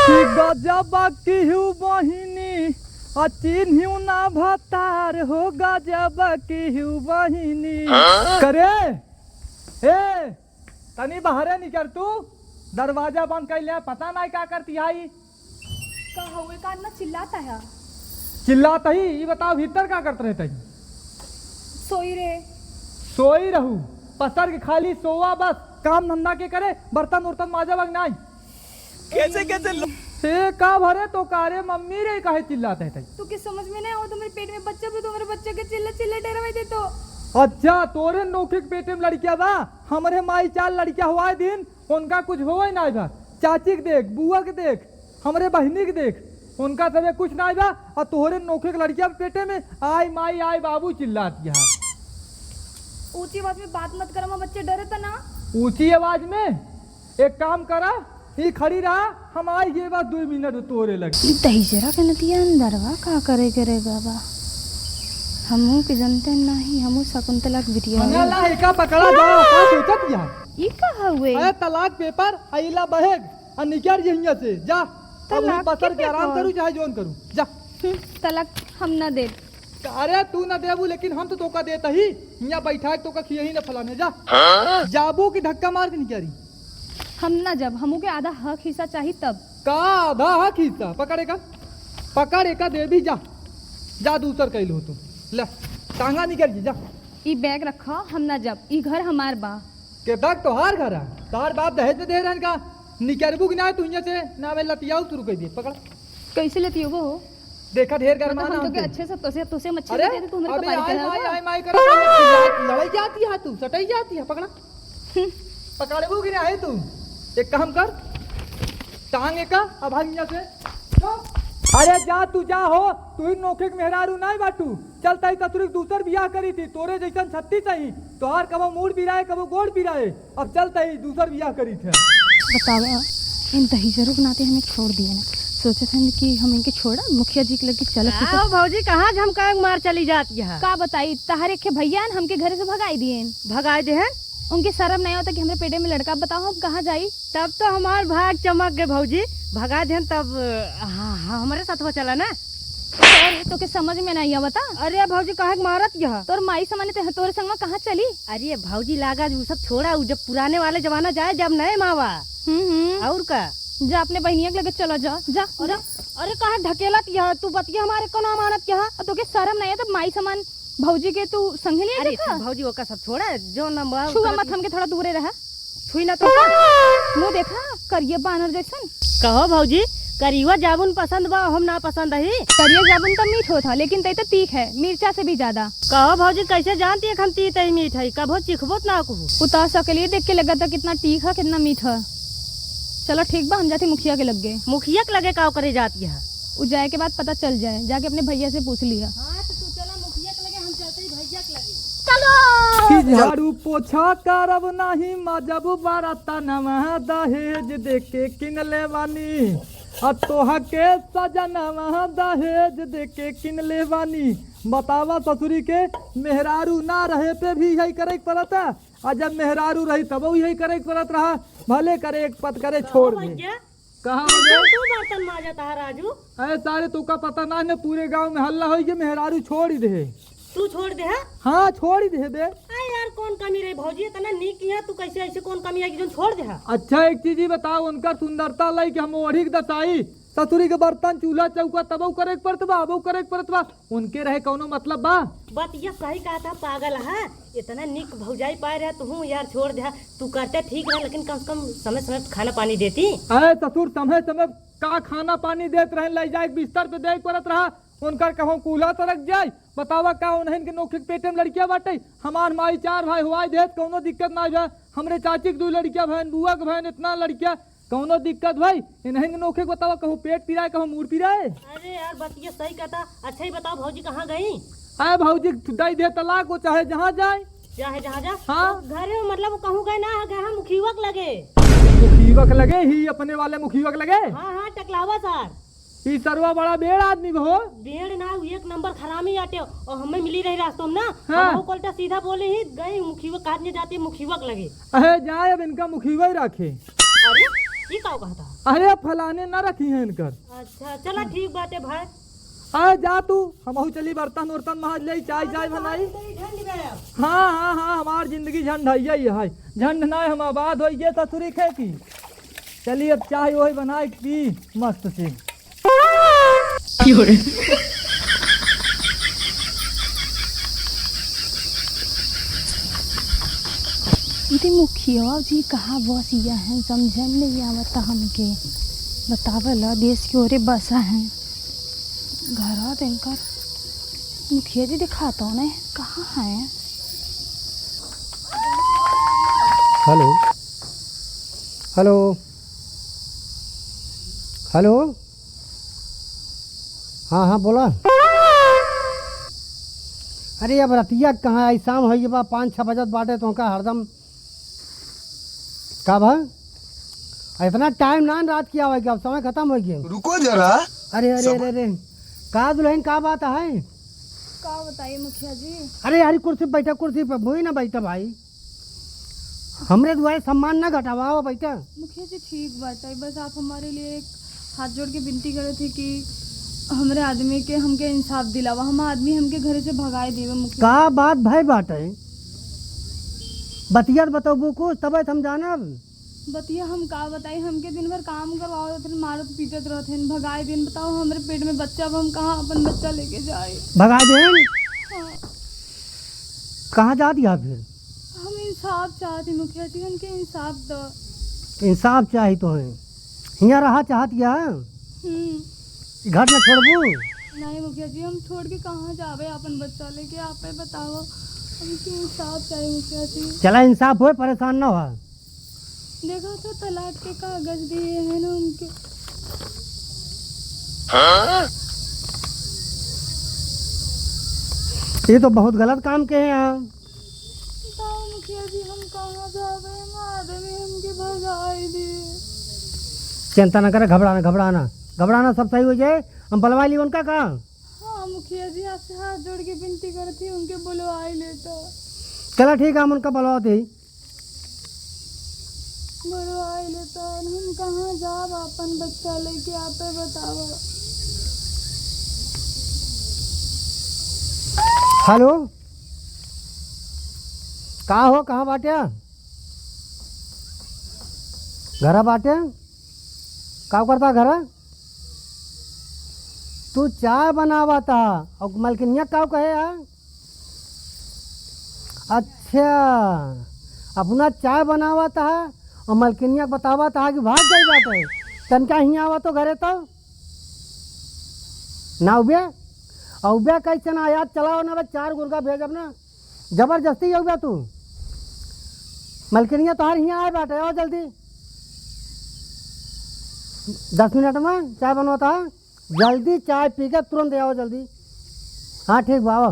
गजब की हूँ बहिनी चिन्हू ना भतार हो गजब की हूँ बहिनी करे हे तनी बाहरे निकल तू दरवाजा बंद कर लिया पता नहीं क्या करती आई का हुए का ना चिल्लाता है। चिल्लाता ही ये बताओ भीतर क्या करते रहते सोई रे सोई रहू पसर के खाली सोवा बस काम धंधा के करे बर्तन उर्तन माजा बग नहीं कैसे कैसे से का भरे तो कारे मम्मी रे काहे चिल्लाते थे तू के समझ में नहीं आओ तो मेरे पेट में बच्चा भी तो मेरे बच्चे के चिल्ले चिल्ले डरवाई दे तो। अच्छा तोरे नोखे के पेटे में लड़किया बा हमारे माई चार लड़किया हुआ है दिन उनका कुछ हुआ ही नहीं बा चाची के देख बुआ के देख हमारे बहनी के देख उनका सबे कुछ नहीं बा और तोहरे नोखे के लड़किया के पेटे में आई माई आई बाबू चिल्लाती है। ऊंची आवाज में बात मत करो बच्चे डरे तो ना। ऊंची आवाज में एक काम करा ही खड़ी रहा हम आई ये बात 2 मिनट तोरे लगे दहीजरा के नदिया अंदरवा का करे करे बाबा हमू के जनते नहीं हमू शकुंतला के बिटिया मंगला एका पकड़ा जा का सोचत या ई कहा हुए ए तलाक पेपर आइला बहेग और निकल यहीं से जा अब तलाक पसर के के आराम पेपर? करू चाहे जोन करू जा तलाक हम ना दे। अरे तू ना देबू लेकिन हम तो तोका देता ही यहाँ बैठा के तोका खियही न फलाने जा जाबू की धक्का मार के निकली हम ना जब हमू के आधा हक हिस्सा चाहिए तब का आधा हक हिस्सा पकड़े का दे भी जा जा दूसर कैलू तू ले टांगा निकल जा ई बैग रखा हम ना जब ई घर हमार बा के तक तो हार घर है तार बाप दहेज में दे रहन का निकलबू की ना तू यहाँ से ना मैं लतियाऊ शुरू कर दिए पकड़ कैसे लेती हो वो देखा ढेर मतलब गरमाना हम तो के हमके। अच्छे से तोसे मच्छी अरे दे दे तू मेरे अबे कपारी आई पे माई कर लड़ाई जाती है तू सटाई जाती है पकड़ा पकड़बू की नहीं तू एक काम कर टांग एक अब भाग यहाँ से जा। अरे जा तू जा हो तू ही नोखे के मेहरारू नहीं बाटू चलता ही कतुरी दूसर बियाह करी थी तोरे जैसन 36 सही तोहार कबो मूड पिराए कबो गोड़ पिराए अब चलता ही दूसर बियाह करी थे। बताओ इन दहीजरों के नाते हमें छोड़ दिए ना सोचे थे कि हम इनके छोड़ा मुखिया जी के लगे चल भौजी कहाँ झमका मार चली जाती है। का बताई तहारे के भैया हमके घर से भगाई दिए भगाए दे हैं उनके शर्म नहीं होता कि हमारे पेटे में लड़का बताओ हम कहाँ जाई। तब तो हमार भाग चमक गए भौजी भगा दे तब हमारे साथ हो चला ना। तो के समझ में नहीं आवता। अरे भौजी कहा मारत यह तोर माई समाने तोरे संग में कहाँ चली। अरे भौजी लागा वो सब छोड़ा जब पुराने वाले जमाना जाए जब नए मावा और का जा अपने बहनिया के लगे चलो जा जा अरे अरे कहा ढकेलत यह तू बतिया हमारे को ना मानत यह तो के शर्म नहीं है तो माई समान भौजी के तू संगे ले अरे देखा भौजी ओका सब छोड़ा जो नंबर छुआ मत हमके थोड़ा दूरे रहा छुई ना तो मुँह देखा करिए बानर जैसन। कहो भौजी करीवा जामुन पसंद बा हम ना पसंद है। करिए जामुन तो मीठ होता लेकिन तई तो तीख है मिर्चा से भी ज्यादा। कहो भौजी कैसे जानती है हम तीत मीठ है कभो चिखबो ना कहू उतार सकलिए देख के लगा था कितना तीख है कितना मीठ है। चलो ठीक बा हम जाते मुखिया के लग गए। मुखिया के लगे का करे जाती है उ जाए के बाद पता चल जाए जाके अपने भैया से पूछ लिया। झाड़ू पोछा करब नहीं मजब बरता नवा दहेज देके किन ले बानी तोहा के सजनवा दहेज देके किन ले बानी बतावा ससुरी के मेहरारू ना रहे पे भी यही करे पड़त है और जब मेहरारू रही तब यही करे पड़त रहा भले करे एक पत करे छोड़ दे। कहाँ बर्तन माजता है राजू अरे सारे तू का पता ना है पूरे गांव में हल्ला हो कि मेहरारू छोड़ ही दे। तू छोड़ दे हाँ छोड़ ही दे बे। यार कौन कमी रही भौजी इतना नीक है तू कैसे ऐसे कौन कमी है कि जो छोड़ दे। अच्छा एक चीज ही बताओ उनका सुंदरता लाई कि हम ओढ़ी दसाई ससुरी के बर्तन चूल्हा चौका तब करे पड़त बा अब करे पड़त बा उनके रहे कौनो मतलब बा बात ये सही कहा था पागल है इतना नीक भौजाई पाए रहे तू यार छोड़ दे तू करते ठीक रहा लेकिन कम से कम समय समय खाना पानी देती। अरे ससुर समय समय का खाना पानी देते रहे ले जाए बिस्तर पे देख पड़त रहा उनका कहूँ कूल्हा तरक जाए बतावा का उन्हें के नोखे के पेटे में लड़कियां बाटे हमार माई 4 भाई हुआ देत कौनो दिक्कत ना जाए हमरे चाची के 2 लड़कियां बहन बुआ के बहन इतना लड़कियां कौनो दिक्कत भाई इन्हें के नोखे को बतावा कहूँ पेट पिराए कहूँ मूड पिराए। अरे यार बात ये सही कहता। अच्छा ही बताओ भौजी कहाँ गई। अरे भौजी दई दे तलाक वो चाहे जहाँ जाए चाहे जहाँ जा हाँ तो घरे मतलब कहूँ गए ना गए मुखीवक लगे मुखीवक लगे ही अपने वाले मुखीवक लगे। हाँ टकलावा सर ई सरवा बड़ा बेड़ आदमी हो बेड़ ना एक नंबर खरामी आटे और हमें मिली रही रास्तों में ना हाँ। वो कोल्टा सीधा बोले ही गई मुखीवक काटने जाती मुखीवक लगे। अरे जाए अब इनका मुखीवा ही रखे। अरे ये का कहता? अरे फलाने ना रखी है इनकर। अच्छा चला ठीक बात है भाई। अरे जा तू, हम चली बर्तन उर्तन माज ले, चाय चाय बनाई। हाँ हाँ हाँ, हमार जिंदगी झंड है, झंड ना हम आबाद हो ये ससुरी खे की। चलिए अब चाय वही बनाए पी मस्त से। इनके मुखिया जी कहाँ बसिया हैं, समझ नहीं आवता हमके। बतावला देश की ओरे बसा हैं घर इनकर। मुखिया जी दिखाता हूँ कहाँ हैं। हेलो हेलो हेलो, हाँ हाँ बोला। अरे अब रतिया कहाँ आई, शाम हो बा 5-6 बजत बाटे तो का हरदम का भा इतना टाइम ना रात की आवे, अब समय खत्म हो गया। रुको जरा। अरे अरे अरे अरे का दुल्हन का बात है? का बताइए मुखिया जी। अरे यार कुर्सी पे बैठा, कुर्सी पे भूई ना बैठा भाई, हमरे दुआरे सम्मान ना घटावा बैठा। मुखिया जी ठीक बात है, बस आप हमारे लिए एक हाथ जोड़ के विनती करे थे कि हमारे आदमी के हमके इंसाफ दिलावा। हम आदमी हमके घर से भगाए देवे। मुखिया का बात भाई बात है, बतिया बताओ कुछ तब हम जानब। बतिया हम का बताई, हमके दिन भर काम करवाओ फिर मारत पीटत रहते भगाए दिन। बताओ हमारे पेट में बच्चा, अब हम कहाँ अपन बच्चा लेके जाए। भगा दे हाँ, कहाँ जा दिया फिर? हम इंसाफ चाहते मुखिया जी, हमके इंसाफ दो। इंसाफ चाहिए तो है, यहाँ रहा चाहत या घर में छोड़बू? नहीं मुखिया जी, हम छोड़ के कहाँ जावे अपन बच्चा लेके, आप बताओ। हमके इंसाफ चाहिए मुखिया जी। चला इंसाफ हो, परेशान ना हो। देखा तो तलाक के कागज दिए हैं ना उनके। ये तो बहुत गलत काम के हैं यहाँ। बताओ मुखिया जी हम कहाँ जावे, आदमी हमके भगाए दिए। चिंता ना करे, घबराना घबराना घबराना, सब सही हो जाए। हम बुलवा ली उनका कहा। हाँ मुखिया जी, आपसे हाथ जोड़ के विनती करती हूँ, उनके बुलवाई लेता। चला ठीक है, हम उनका बुलवाते ही। बुलवाई लेता, हम कहाँ जाब अपन बच्चा लेके, आप बताओ। हेलो, कहाँ हो, कहाँ बाटे? घर बाटे? का करता घर? तू चाय बनावा था और मलकिनिया का कहे है? अच्छा, अपना चाय बनावा था और मलकिनिया बतावा था कि भाग गई बात है। तनका ही आवा तो घरे तो ना उबे और उबे कैसे ना याद चलाओ ना, बस 4 गुर्गा भेजब ना, जबरदस्ती हो गया तू। मलकिनिया तोहार यहाँ आए बाटे, आओ जल्दी। 10 मिनट में चाय बनवाता है, जल्दी चाय पी के तुरंत आओ जल्दी। हाँ ठीक बाबा।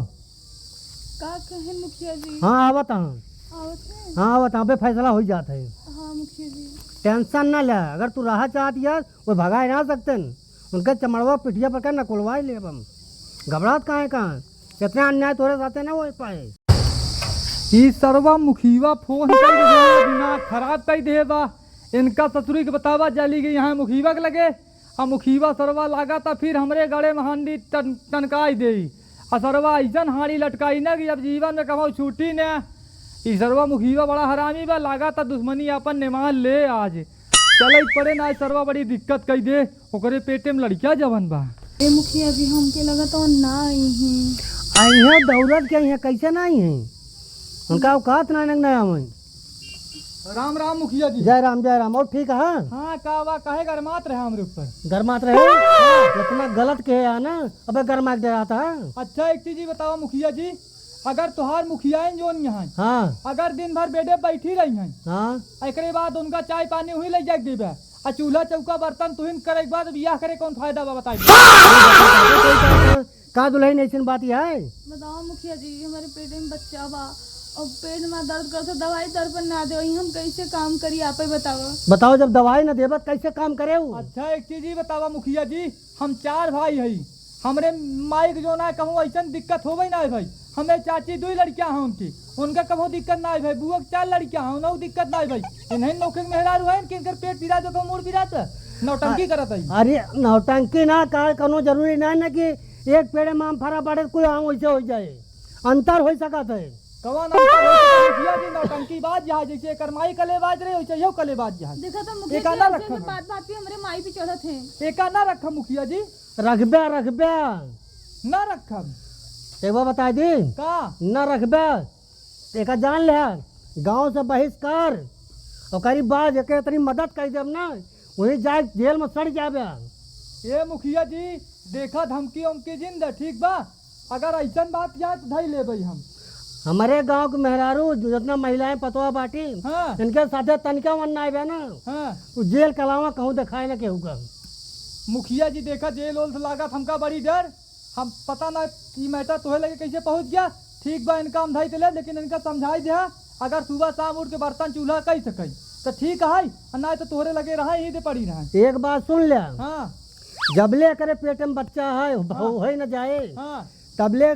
का कहे मुखिया जी? हाँ आवत हूँ, आवत है? हाँ आवत हूँ, फैसला हो जाता है। हाँ मुखिया जी। टेंशन ना ले, अगर तू रहा चाहती है वो भगाए ना सकते, उनका चमड़वा पिटिया पर कर नकुलवाई ले। हम घबराहट कहाँ है, कहाँ कितना अन्याय तोरे साथे ना हो पाए। ई सरवा मुखीवा फोन कर दे, दिमाग खराब कर देबा। इनका ससुरी के बतावा जली गई यहाँ मुखीवा के लगे, और मुखीवा सरवा लागा था फिर हमरे गड़े में हांडी टनकाई दे। और सरवा ऐसा हाड़ी लटकाई ना कि अब जीवन में कहो छूटी न। ई सरवा मुखीवा बड़ा हरामी बा, लागा था दुश्मनी अपन निमान ले आज। चल पड़े ना, सरवा बड़ी दिक्कत कई दे, ओकरे पेटे में लड़किया जवन बा। ए मुखिया जी हमके लगा तो ना आई हैं। आई हैं दौलत के हैं, कैसे ना आई हैं? उनका औकात ना नंग नया में। राम राम मुखिया जी। जय राम जय राम। और ठीक है? हाँ कावा कहे गरमात रहे हमरे ऊपर। गरमात रहे इतना गलत के है ना, अबे गरमा के रहा था। अच्छा एक चीज बताओ मुखिया जी, अगर तुहार मुखियाएं जोन यहाँ हाँ अगर दिन भर बेडे बैठी रही हैं, हाँ एकरे बाद उनका चाय पानी हुई ले जाके देबे, आ चूल्हा चौका बर्तन तुहिन करे के बाद बियाह करे कौन फायदा बा बताइए। का दुल्हन ऐसी बात है? बताओ मुखिया जी, हमारे पेट में बच्चा बा और पेट में दर्द करता, दवाई दर पर ना दे, हम कैसे काम करी, आप ही बताओ। बताओ, जब दवाई ना देबत कैसे काम करे वो? अच्छा एक चीज ही बतावा मुखिया जी, हम 4 भाई हई, हमरे माइक जो ना कहूँ ऐसा दिक्कत हो गई ना भाई, हमें चाची 2 लड़कियां हैं उनकी, उनका कभो दिक्कत ना भाई, बुआ के 4 लड़कियां हैं, उन्हें दिक्कत ना भाई। इन्हें नौकरी मेहरारू है कि इनकर पेट पीरा तो मूड पीरा नौटंकी करत है। अरे नौटंकी ना का कोनो जरूरी ना ना कि एक पेड़ में आम फरा पड़े कोई आम वैसे हो जाए, अंतर हो सकत है। कवा मुखिया जी नौटंकी बाज जहाज जैसे करमाई कलेबाज रहे वैसे यो कलेबाज जहाज। देखा तो मुखिया एका जी ना आपसे रखा में बात बात पे हमारे माई भी चढ़त है। एका ना रखा मुखिया जी, रखबे ना रखा एक बार बता दी का न रखबे एक जान ले गांव से बहिष्कार और करीब बाद एक तनी मदद कर देब ना वही जाए जेल में सड़ जाबे। ये मुखिया जी देखा धमकी उमकी जिंदा ठीक बा, अगर ऐसा बात जाए तो धई ले भाई हम। हमारे गांव के मेहरारू जितना महिलाएं पतवा बाटी हाँ इनके साथे तनिका मन ना आवे ना हाँ तो जेल कलावा कहूँ दिखाए ना केहू का। मुखिया जी देखा जेल ओल से लागत हमका बड़ी डर, हम पता ना कि मैटर तोहे लगे कैसे पहुंच गया। ठीक बा इनका हम धई ले, लेकिन इनका समझाई दे अगर सुबह शाम उठ के बर्तन चूल्हा कह सके तो ठीक है, ना तो तोहरे लगे रहा ही दे पड़ी रहा। एक बात सुन ले, हाँ जबले करे पेट में बच्चा है बहू है न जाए हाँ तबले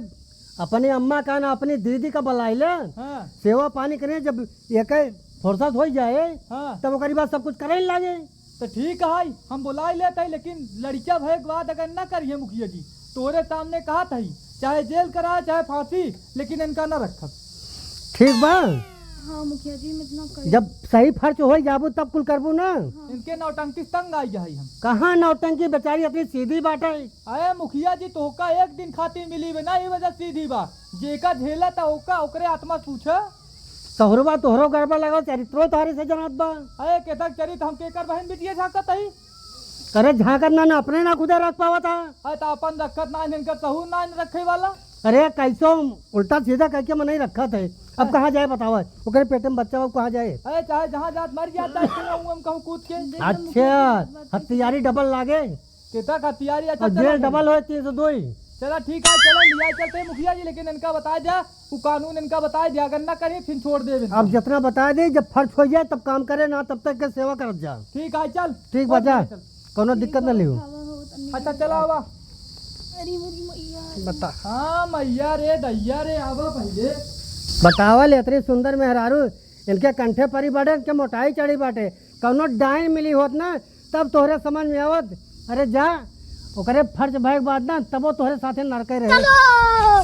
अपनी अम्मा का ना अपनी दीदी का बुलाई ले, हाँ सेवा पानी करे। जब एक फुर्सत हो जाए हाँ तब ओकरी बाद सब कुछ करे लागे। तो ठीक है हम बुला लेते हैं, लेकिन लड़किया भय के बाद अगर न करिए मुखिया जी तोरे सामने कहा था ही, चाहे जेल करा चाहे फांसी, लेकिन इनका न रखा। ठीक बा, हाँ मुखिया जी मैं इतना कर जब सही खर्च हो जाबू तब कुल करबू ना। इनके नौटंकी तंग आई जाए हम। कहाँ नौटंकी बेचारी अपनी सीधी बाटे। अरे मुखिया जी तोहका एक दिन खातिर मिली बे ना, ये वजह सीधी बा जेका झेला था ओका ओकरे आत्मा पूछे। तोहरबा तोहरो गड़बड़ लगा चरित्रो तोहरे से जनत बा। अरे केतक चरित हम केकर बहन बिटिया झाकत है। करे झाकर ना अपने ना खुदे रख पावा था। अरे तो अपन रखत ना इनका सहू ना रखे वाला। अरे कैसो उल्टा सीधा करके मन नहीं रखा थे। अब कहाँ जाए बतावा, ओकरे पेट में बच्चा हो कहाँ जाए। अरे चाहे जहाँ जात मर जाता है हम कहूँ कूद के। अच्छा हथियारी डबल लागे केतक हथियारी अच्छा और जेल डबल हो 302। चला ठीक है चलो लिया चलते हैं मुखिया जी, लेकिन इनका बता दिया वो कानून इनका बता दिया, अगर ना करे फिर छोड़ दे। अब जितना बता दे जब फर्ज हो जाए तब काम करे ना तब तक के सेवा कर जा। ठीक है चल ठीक बचा कोनो दिक्कत न लियो। अच्छा चला आवा। अरे मेरी मैया बता हाँ मैया रे दैया रे आवा पहले। बतावल इतनी सुंदर मेहरारू इनके कंठे परी बाटे, इनके मोटाई चढ़ी बाटे, कौनो डाइन मिली होत ना तब तोहरे समझ में आवत। अरे जा ओकरे फर्ज भय के बाद ना तब वो तोहरे साथे नरके रहे।